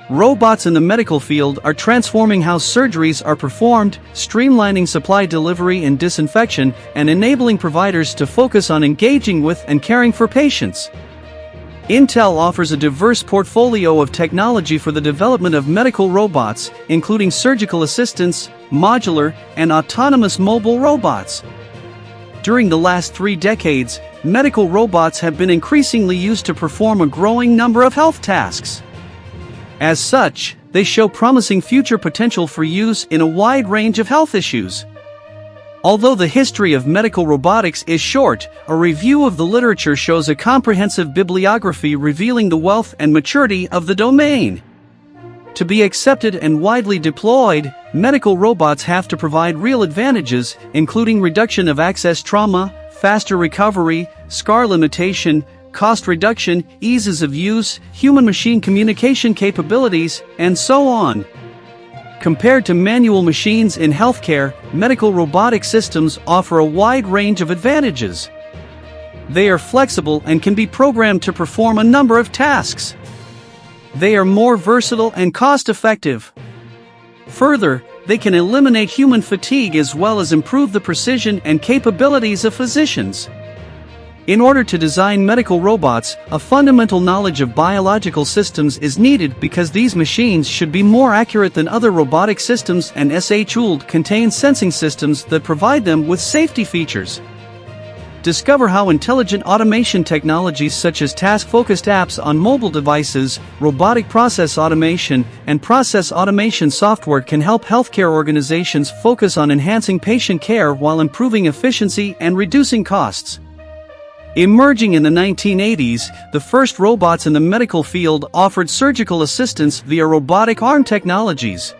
Robots in the medical field are transforming how surgeries are performed, streamlining supply delivery and disinfection, and enabling providers to focus on engaging with and caring for patients. Intel offers a diverse portfolio of technology for the development of medical robots, including surgical assistants, modular, and autonomous mobile robots. During the last 3 decades, medical robots have been increasingly used to perform a growing number of health tasks. As such, they show promising future potential for use in a wide range of health issues. Although the history of medical robotics is short, a review of the literature shows a comprehensive bibliography revealing the wealth and maturity of the domain. To be accepted and widely deployed, medical robots have to provide real advantages, including reduction of access trauma, faster recovery, scar limitation, cost reduction, eases of use, human-machine communication capabilities, and so on. Compared to manual machines in healthcare, medical robotic systems offer a wide range of advantages. They are flexible and can be programmed to perform a number of tasks. They are more versatile and cost-effective. Further, they can eliminate human fatigue as well as improve the precision and capabilities of physicians. In order to design medical robots, a fundamental knowledge of biological systems is needed because these machines should be more accurate than other robotic systems, and SH-ULD contains sensing systems that provide them with safety features. Discover how intelligent automation technologies such as task-focused apps on mobile devices, robotic process automation, and process automation software can help healthcare organizations focus on enhancing patient care while improving efficiency and reducing costs. Emerging in the 1980s, the first robots in the medical field offered surgical assistance via robotic arm technologies.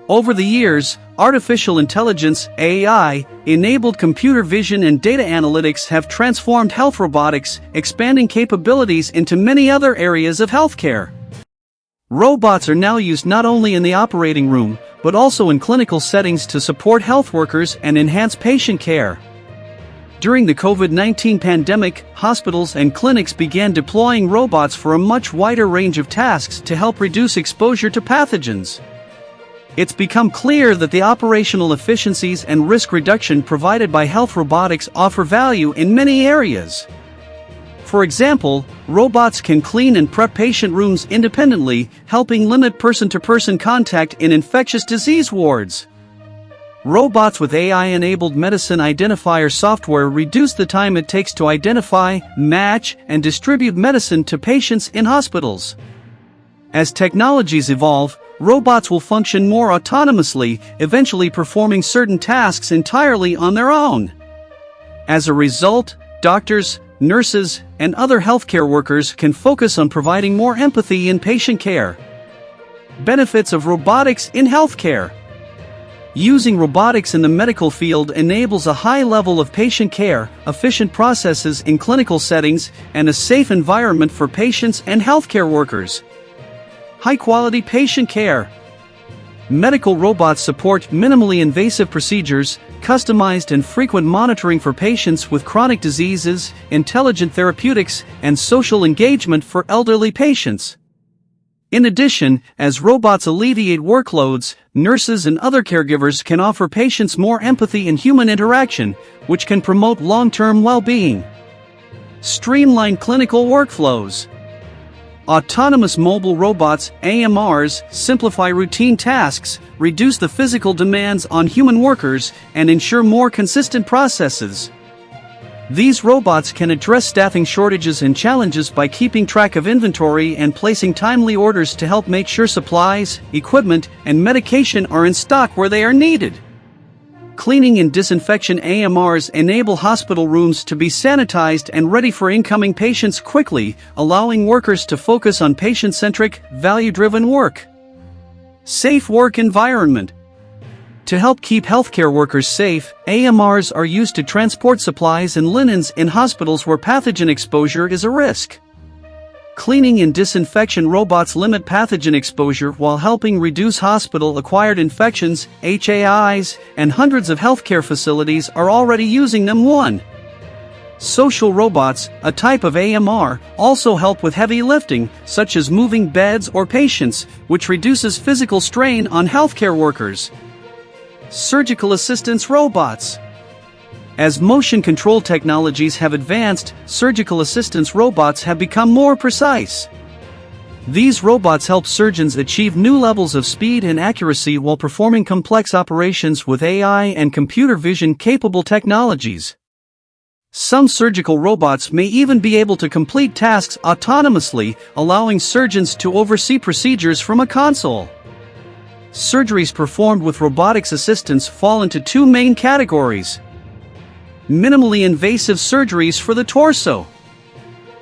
Over the years, artificial intelligence (AI), enabled computer vision and data analytics have transformed health robotics, expanding capabilities into many other areas of healthcare. Robots are now used not only in the operating room, but also in clinical settings to support health workers and enhance patient care. During the COVID-19 pandemic, hospitals and clinics began deploying robots for a much wider range of tasks to help reduce exposure to pathogens. It's become clear that the operational efficiencies and risk reduction provided by health robotics offer value in many areas. For example, robots can clean and prep patient rooms independently, helping limit person-to-person contact in infectious disease wards. Robots with AI-enabled medicine identifier software reduce the time it takes to identify, match, and distribute medicine to patients in hospitals. As technologies evolve, robots will function more autonomously, eventually performing certain tasks entirely on their own. As a result, doctors, nurses, and other healthcare workers can focus on providing more empathy in patient care. Benefits of robotics in healthcare. Using robotics in the medical field enables a high level of patient care, efficient processes in clinical settings, and a safe environment for patients and healthcare workers. High-quality patient care. Medical robots support minimally invasive procedures, customized and frequent monitoring for patients with chronic diseases, intelligent therapeutics, and social engagement for elderly patients. In addition, as robots alleviate workloads, nurses and other caregivers can offer patients more empathy and human interaction, which can promote long-term well-being. Streamline clinical workflows. Autonomous mobile robots, AMRs, simplify routine tasks, reduce the physical demands on human workers, and ensure more consistent processes. These robots can address staffing shortages and challenges by keeping track of inventory and placing timely orders to help make sure supplies, equipment, and medication are in stock where they are needed. Cleaning and disinfection AMRs enable hospital rooms to be sanitized and ready for incoming patients quickly, allowing workers to focus on patient-centric, value-driven work. Safe work environment. To help keep healthcare workers safe, AMRs are used to transport supplies and linens in hospitals where pathogen exposure is a risk. Cleaning and disinfection robots limit pathogen exposure while helping reduce hospital-acquired infections, HAIs, and hundreds of healthcare facilities are already using them. 1. Social robots, a type of AMR, also help with heavy lifting, such as moving beds or patients, which reduces physical strain on healthcare workers. Surgical assistance robots. As motion control technologies have advanced, surgical assistance robots have become more precise. These robots help surgeons achieve new levels of speed and accuracy while performing complex operations with AI and computer vision-capable technologies. Some surgical robots may even be able to complete tasks autonomously, allowing surgeons to oversee procedures from a console. Surgeries performed with robotics assistance fall into two main categories. Minimally invasive surgeries for the torso.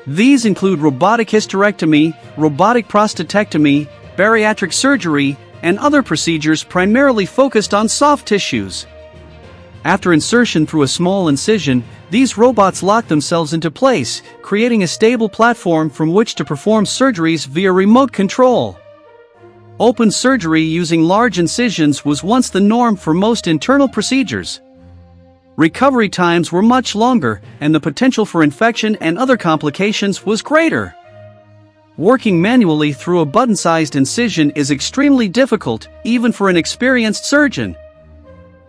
These include robotic hysterectomy, robotic prostatectomy, bariatric surgery, and other procedures primarily focused on soft tissues. After insertion through a small incision, these robots lock themselves into place, creating a stable platform from which to perform surgeries via remote control. Open surgery using large incisions was once the norm for most internal procedures. Recovery times were much longer, and the potential for infection and other complications was greater. Working manually through a button-sized incision is extremely difficult, even for an experienced surgeon.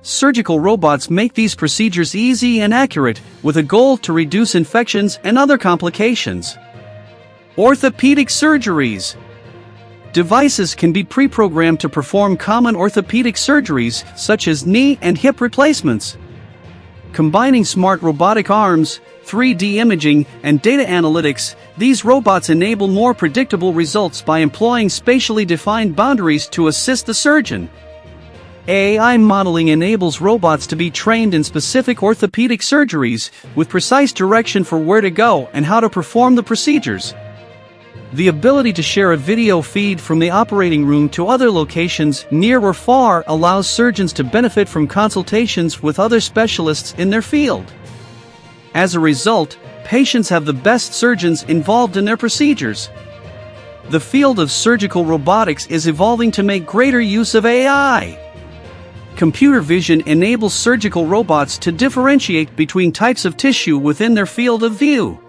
Surgical robots make these procedures easy and accurate, with a goal to reduce infections and other complications. Orthopedic surgeries. Devices can be pre-programmed to perform common orthopedic surgeries, such as knee and hip replacements. Combining smart robotic arms, 3D imaging, and data analytics, these robots enable more predictable results by employing spatially defined boundaries to assist the surgeon. AI modeling enables robots to be trained in specific orthopedic surgeries, with precise direction for where to go and how to perform the procedures. The ability to share a video feed from the operating room to other locations near or far allows surgeons to benefit from consultations with other specialists in their field. As a result, patients have the best surgeons involved in their procedures. The field of surgical robotics is evolving to make greater use of AI. Computer vision enables surgical robots to differentiate between types of tissue within their field of view.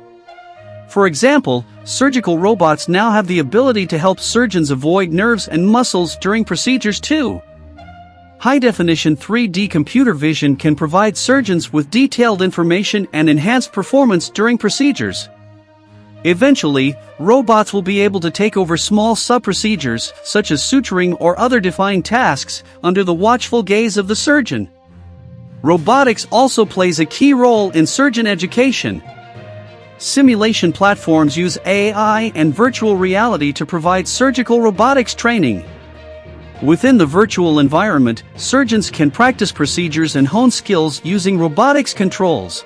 For example, surgical robots now have the ability to help surgeons avoid nerves and muscles during procedures too. High-definition 3D computer vision can provide surgeons with detailed information and enhanced performance during procedures. Eventually, robots will be able to take over small sub-procedures, such as suturing or other defined tasks, under the watchful gaze of the surgeon. Robotics also plays a key role in surgeon education. Simulation platforms use AI and virtual reality to provide surgical robotics training. Within the virtual environment, surgeons can practice procedures and hone skills using robotics controls.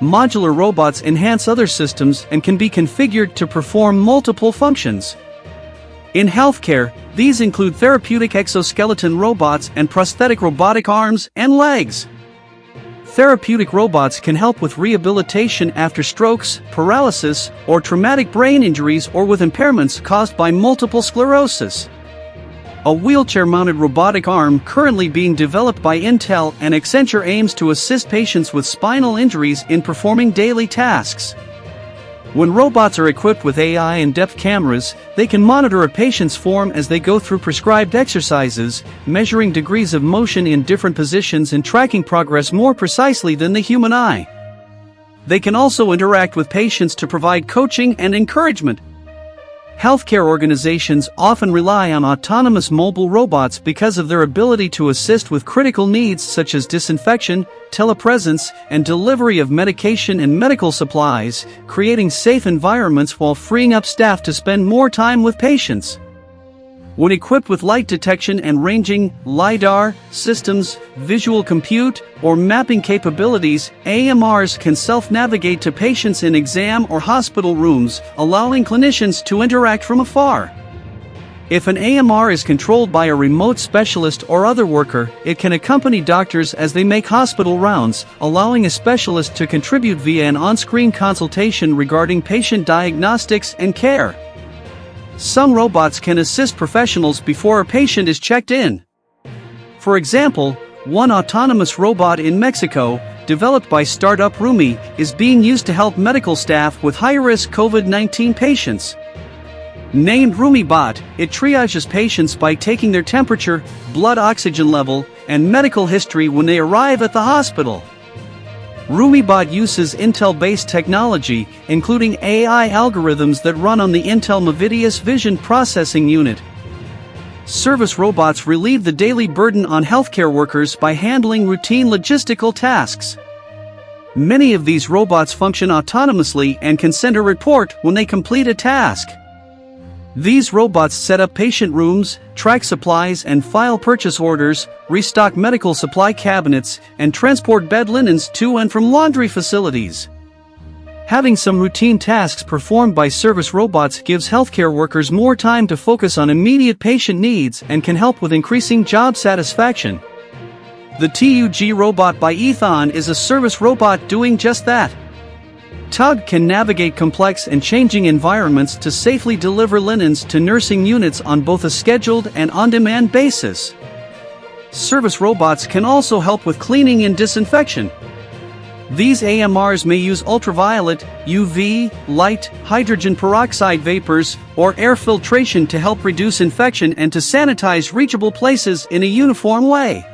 Modular robots enhance other systems and can be configured to perform multiple functions. In healthcare, these include therapeutic exoskeleton robots and prosthetic robotic arms and legs. Therapeutic robots can help with rehabilitation after strokes, paralysis, or traumatic brain injuries or with impairments caused by multiple sclerosis. A wheelchair-mounted robotic arm currently being developed by Intel and Accenture aims to assist patients with spinal injuries in performing daily tasks. When robots are equipped with AI and depth cameras, they can monitor a patient's form as they go through prescribed exercises, measuring degrees of motion in different positions and tracking progress more precisely than the human eye. They can also interact with patients to provide coaching and encouragement. Healthcare organizations often rely on autonomous mobile robots because of their ability to assist with critical needs such as disinfection, telepresence, and delivery of medication and medical supplies, creating safe environments while freeing up staff to spend more time with patients. When equipped with light detection and ranging, LiDAR, systems, visual compute, or mapping capabilities, AMRs can self-navigate to patients in exam or hospital rooms, allowing clinicians to interact from afar. If an AMR is controlled by a remote specialist or other worker, it can accompany doctors as they make hospital rounds, allowing a specialist to contribute via an on-screen consultation regarding patient diagnostics and care. Some robots can assist professionals before a patient is checked in. For example, One autonomous robot in Mexico, developed by startup Rumi, is being used to help medical staff with high-risk COVID-19 patients. Named RumiBot, it triages patients by taking their temperature, blood oxygen level, and medical history when they arrive at the hospital. RumiBot uses Intel-based technology, including AI algorithms that run on the Intel Movidius Vision Processing Unit. Service robots relieve the daily burden on healthcare workers by handling routine logistical tasks. Many of these robots function autonomously and can send a report when they complete a task. These robots set up patient rooms, track supplies and file purchase orders, restock medical supply cabinets, and transport bed linens to and from laundry facilities. Having some routine tasks performed by service robots gives healthcare workers more time to focus on immediate patient needs and can help with increasing job satisfaction. The TUG robot by Ethon is a service robot doing just that. TUG can navigate complex and changing environments to safely deliver linens to nursing units on both a scheduled and on-demand basis. Service robots can also help with cleaning and disinfection. These AMRs may use ultraviolet, UV, light, hydrogen peroxide vapors, or air filtration to help reduce infection and to sanitize reachable places in a uniform way.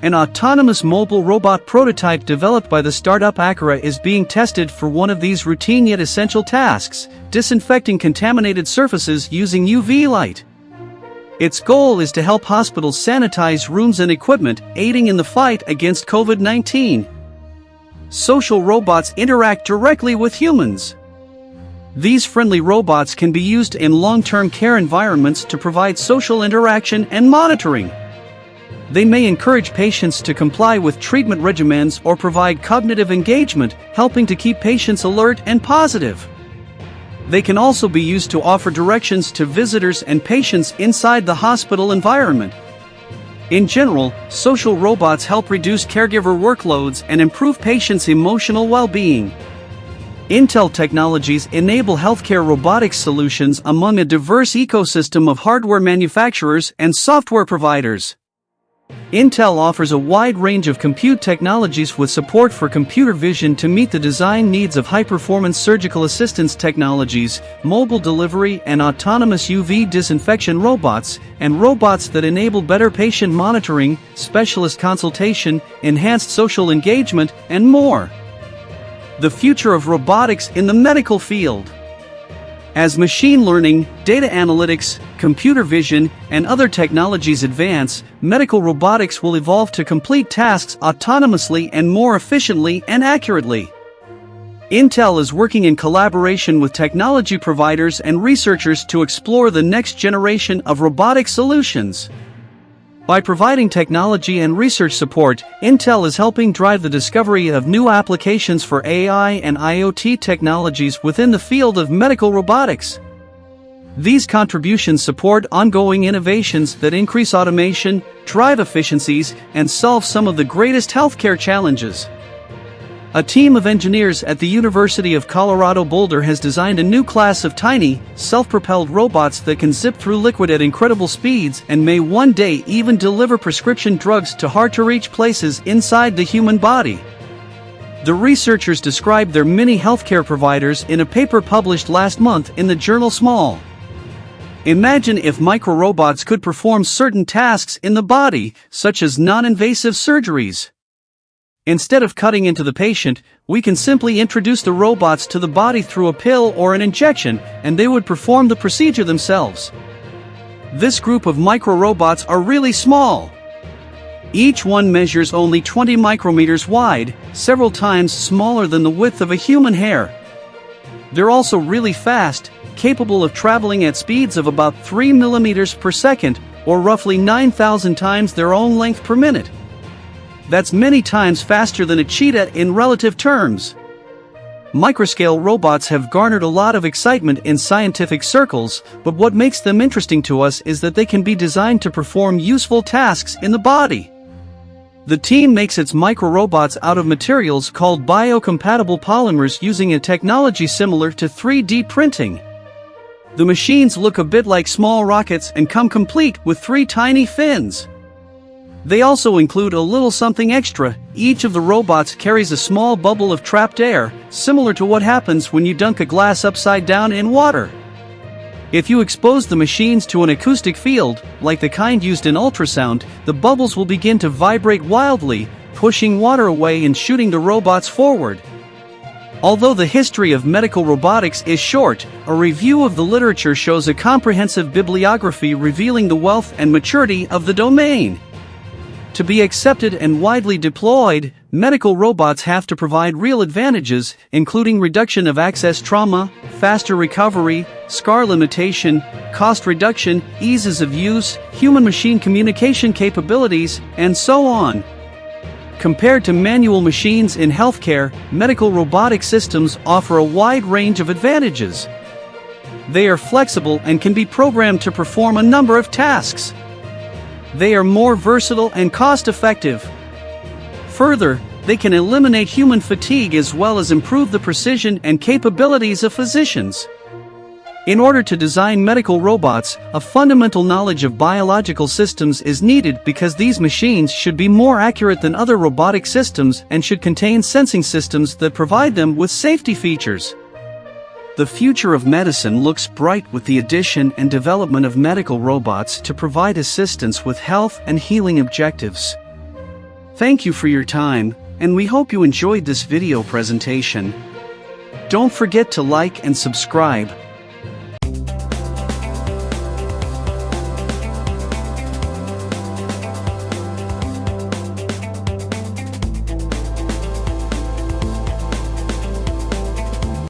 An autonomous mobile robot prototype developed by the startup Acura is being tested for one of these routine yet essential tasks, disinfecting contaminated surfaces using UV light. Its goal is to help hospitals sanitize rooms and equipment, aiding in the fight against COVID-19. Social robots interact directly with humans. These friendly robots can be used in long-term care environments to provide social interaction and monitoring. They may encourage patients to comply with treatment regimens or provide cognitive engagement, helping to keep patients alert and positive. They can also be used to offer directions to visitors and patients inside the hospital environment. In general, social robots help reduce caregiver workloads and improve patients' emotional well-being. Intel Technologies enable healthcare robotics solutions among a diverse ecosystem of hardware manufacturers and software providers. Intel offers a wide range of compute technologies with support for computer vision to meet the design needs of high-performance surgical assistance technologies, mobile delivery and autonomous UV disinfection robots, and robots that enable better patient monitoring, specialist consultation, enhanced social engagement, and more. The future of robotics in the medical field. As machine learning, data analytics, computer vision, and other technologies advance, medical robotics will evolve to complete tasks autonomously and more efficiently and accurately. Intel is working in collaboration with technology providers and researchers to explore the next generation of robotic solutions. By providing technology and research support, Intel is helping drive the discovery of new applications for AI and IoT technologies within the field of medical robotics. These contributions support ongoing innovations that increase automation, drive efficiencies, and solve some of the greatest healthcare challenges. A team of engineers at the University of Colorado Boulder has designed a new class of tiny, self-propelled robots that can zip through liquid at incredible speeds and may one day even deliver prescription drugs to hard-to-reach places inside the human body. The researchers described their mini healthcare providers in a paper published last month in the journal Small. Imagine if microrobots could perform certain tasks in the body, such as non-invasive surgeries. Instead of cutting into the patient, we can simply introduce the robots to the body through a pill or an injection, and they would perform the procedure themselves. This group of microrobots are really small. Each one measures only 20 micrometers wide, several times smaller than the width of a human hair. They're also really fast, capable of traveling at speeds of about 3 millimeters per second, or roughly 9,000 times their own length per minute. That's many times faster than a cheetah in relative terms. Microscale robots have garnered a lot of excitement in scientific circles, but what makes them interesting to us is that they can be designed to perform useful tasks in the body. The team makes its microrobots out of materials called biocompatible polymers using a technology similar to 3D printing. The machines look a bit like small rockets and come complete with 3 tiny fins. They also include a little something extra. Each of the robots carries a small bubble of trapped air, similar to what happens when you dunk a glass upside down in water. If you expose the machines to an acoustic field, like the kind used in ultrasound, the bubbles will begin to vibrate wildly, pushing water away and shooting the robots forward. Although the history of medical robotics is short, a review of the literature shows a comprehensive bibliography revealing the wealth and maturity of the domain. To be accepted and widely deployed, medical robots have to provide real advantages, including reduction of access trauma, faster recovery, scar limitation, cost reduction, eases of use, human-machine communication capabilities, and so on. Compared to manual machines in healthcare, medical robotic systems offer a wide range of advantages. They are flexible and can be programmed to perform a number of tasks. They are more versatile and cost-effective. Further, they can eliminate human fatigue as well as improve the precision and capabilities of physicians. In order to design medical robots, a fundamental knowledge of biological systems is needed because these machines should be more accurate than other robotic systems and should contain sensing systems that provide them with safety features. The future of medicine looks bright with the addition and development of medical robots to provide assistance with health and healing objectives. Thank you for your time, and we hope you enjoyed this video presentation. Don't forget to like and subscribe.